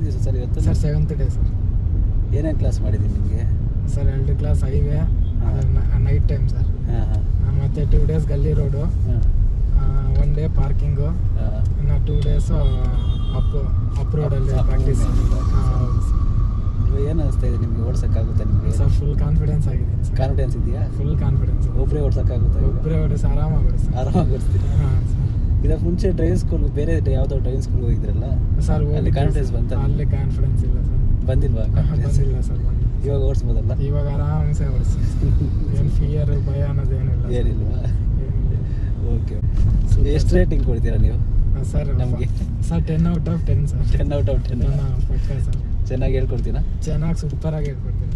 ದಿವಸ ಸರ್ ಇವತ್ತು? Sir 7th day sir. ಏನೇನು ಕ್ಲಾಸ್ ಮಾಡಿದ್ದೀನಿ ನಿಮಗೆ? Sir 2 class highway night time sir. ಮತ್ತು 2 days ಗಲ್ಲಿ ರೋಡು, 1 day ಪಾರ್ಕಿಂಗು, ಇನ್ನು 2 days ಅಪ್ ರೋಡಲ್ಲಿ ಪ್ರಾಕ್ಟೀಸ್. ಏನು ಅನಿಸ್ತಾ ಇದೆ ನಿಮಗೆ? ಓಡ್ಸೋಕ್ಕಾಗುತ್ತೆ ನಿಮಗೆ? ಸರ್ ಫುಲ್ ಕಾನ್ಫಿಡೆನ್ಸ್ ಆಗಿದೆ ಸರ್. ಕಾನ್ಫಿಡೆನ್ಸ್ ಇದೆಯಾ? Full confidence. ಒಬ್ಬರೇ ಓಡ್ಸೋಕ್ಕಾಗುತ್ತೆ? ಒಬ್ಬರೇ ಓಡಿಸಿ ಆರಾಮಾಗಿ ಓಡಿಸಿ. ಆರಾಮಾಗಿ ಓಡಿಸ್ತೀರಾ? ಹಾಂ ಸರ್. ಇದಕ್ಕೆ ಮುಂಚೆ ಡ್ರೈವಿಂಗ್ ಸ್ಕೂಲ್ ಬೇರೆ ಯಾವುದೋ ಡ್ರೈವಿಂಗ್ ಸ್ಕೂಲ್ಗೆ ಹೋಗಿದ್ರಲ್ಲ ಸರ್? ಅಲ್ಲಿ ಕಾನ್ಫಿಡೆನ್ಸ್ ಬಂತ? ಅಲ್ಲಿ ಕಾನ್ಫಿಡೆನ್ಸ್ ಇಲ್ಲ ಸರ್. ಬಂದಿಲ್ವಾ? ಬಂದಿಲ್ಲ ಸರ್. ಇವಾಗ ಓಡಿಸ್ಬೋದಲ್ಲ? ಇವಾಗ ಆರಾಮ್ಸೆ ಓಡಿಸಿ. ಏನು ಫಿಯರ್ ಭಯ ಅನ್ನೋದೇನಿಲ್ಲ. ಏನಿಲ್ವಾ? ಓಕೆ. ಎಷ್ಟು ರೇಟಿಂಗ್ ಕೊಡ್ತೀರಾ ನೀವು ಸರ್? ನಮಗೆ sir 10 out of 10 sir. 10 out of 10 ಪಕ್ಕ ಸರ್. ಚೆನ್ನಾಗಿ ಹೇಳ್ಕೊಡ್ತೀರಾ? ಚೆನ್ನಾಗಿ ಸೂಪರಾಗಿ ಹೇಳ್ಕೊಡ್ತೀನಿ.